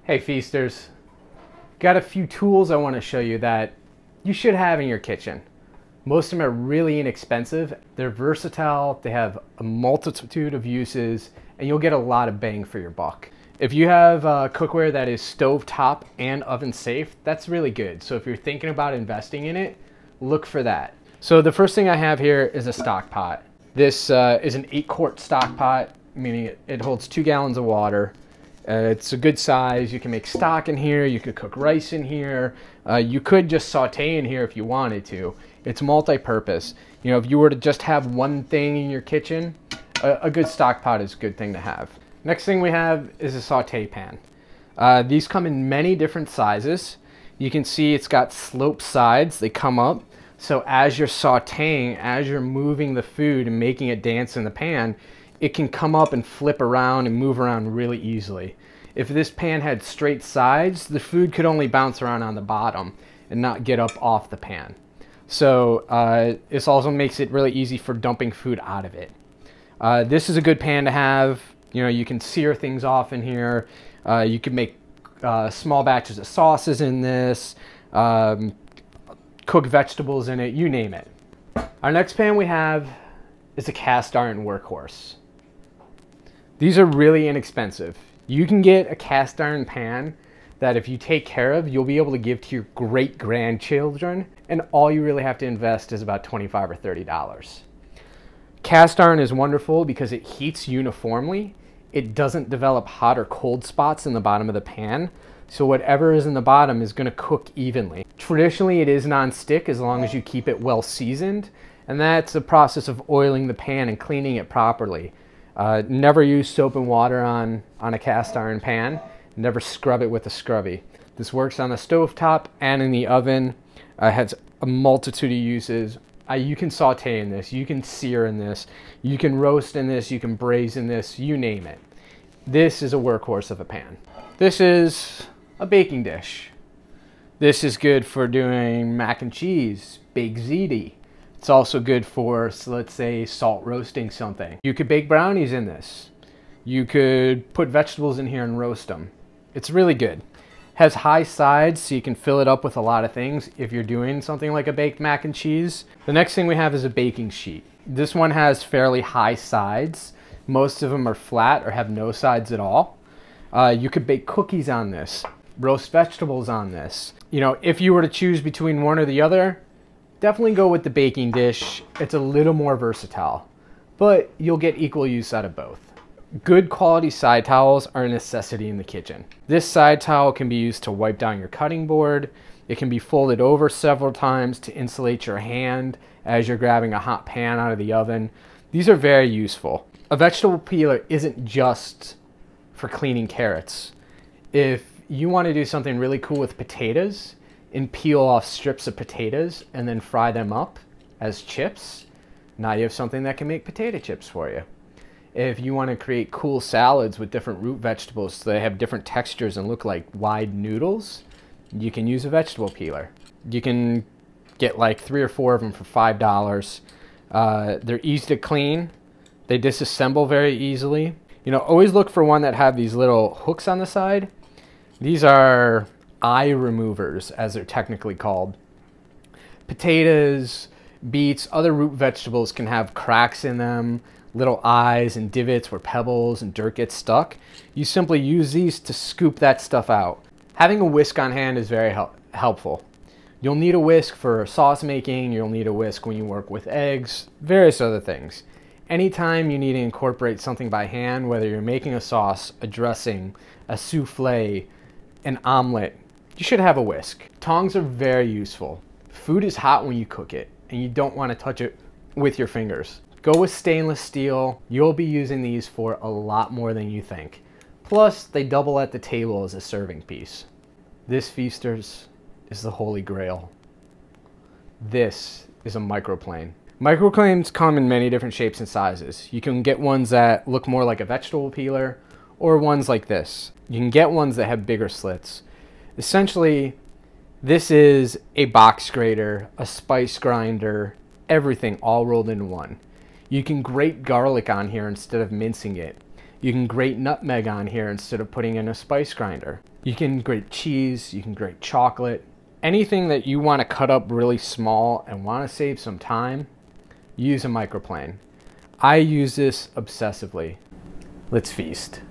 Hey Feasters, got a few tools I want to show you that you should have in your kitchen. Most of them are really inexpensive, they're versatile, they have a multitude of uses, and you'll get a lot of bang for your buck. If you have cookware that is stovetop and oven safe, that's really good. So if you're thinking about investing in it, look for that. So the first thing I have here is a Stockpot. This is an 8-quart Stockpot, meaning it holds 2 gallons of water. It's a good size. You can make stock in here. You could cook rice in here. You could just saute in here if you wanted to. It's multi-purpose. You know, if you were to just have one thing in your kitchen, a good Stockpot is a good thing to have. Next thing we have is a saute pan. These come in many different sizes. You can see it's got sloped sides. They come up. So as you're sauteing, as you're moving the food and making it dance in the pan, it can come up and flip around and move around really easily. If this pan had straight sides, the food could only bounce around on the bottom and not get up off the pan. So this also makes it really easy for dumping food out of it. This is a good pan to have. You know, you can sear things off in here. You can make small batches of sauces in this, cook vegetables in it, you name it. Our next pan we have is a cast iron workhorse. These are really inexpensive. You can get a cast iron pan that if you take care of, you'll be able to give to your great grandchildren, and all you really have to invest is about $25 or $30. Cast iron is wonderful because it heats uniformly. It doesn't develop hot or cold spots in the bottom of the pan, so whatever is in the bottom is going to cook evenly. Traditionally, it is non-stick as long as you keep it well seasoned, and that's a process of oiling the pan and cleaning it properly. Never use soap and water on a cast iron pan. Never scrub it with a scrubby. This works on the stovetop and in the oven. It has a multitude of uses. You can saute in this, you can sear in this, you can roast in this, you can braise in this, you name it. This is a workhorse of a pan. This is a baking dish. This is good for doing mac and cheese, baked ziti. It's also good for, so let's say, salt roasting something. You could bake brownies in this. You could put vegetables in here and roast them. It's really good. Has high sides so you can fill it up with a lot of things if you're doing something like a baked mac and cheese. The next thing we have is a baking sheet. This one has fairly high sides. Most of them are flat or have no sides at all. You could bake cookies on this, roast vegetables on this. You know, if you were to choose between one or the other, definitely go with the baking dish. It's a little more versatile, but you'll get equal use out of both. Good quality side towels are a necessity in the kitchen. This side towel can be used to wipe down your cutting board. It can be folded over several times to insulate your hand as you're grabbing a hot pan out of the oven. These are very useful. A vegetable peeler isn't just for cleaning carrots. If you want to do something really cool with potatoes and peel off strips of potatoes and then fry them up as chips, now you have something that can make potato chips for you. If you want to create cool salads with different root vegetables so they have different textures and look like wide noodles, you can use a vegetable peeler. You can get like 3 or 4 of them for $5. They're easy to clean. They disassemble very easily. You know, always look for one that have these little hooks on the side. These are eye removers, as they're technically called. Potatoes, beets, other root vegetables can have cracks in them, little eyes and divots where pebbles and dirt get stuck. You simply use these to scoop that stuff out. Having a whisk on hand is very helpful. You'll need a whisk for sauce making, you'll need a whisk when you work with eggs, various other things. Anytime you need to incorporate something by hand, whether you're making a sauce, a dressing, a souffle, an omelet, you should have a whisk. Tongs are very useful. Food is hot when you cook it, and you don't want to touch it with your fingers. Go with stainless steel. You'll be using these for a lot more than you think. Plus, they double at the table as a serving piece. This, Feasters, is the holy grail. This is a microplane. Microplanes come in many different shapes and sizes. You can get ones that look more like a vegetable peeler, or ones like this. You can get ones that have bigger slits. Essentially, this is a box grater, a spice grinder, everything all rolled into one. You can grate garlic on here instead of mincing it. You can grate nutmeg on here instead of putting in a spice grinder. You can grate cheese, you can grate chocolate, anything that you want to cut up really small and want to save some time, use a microplane. I use this obsessively. Let's feast.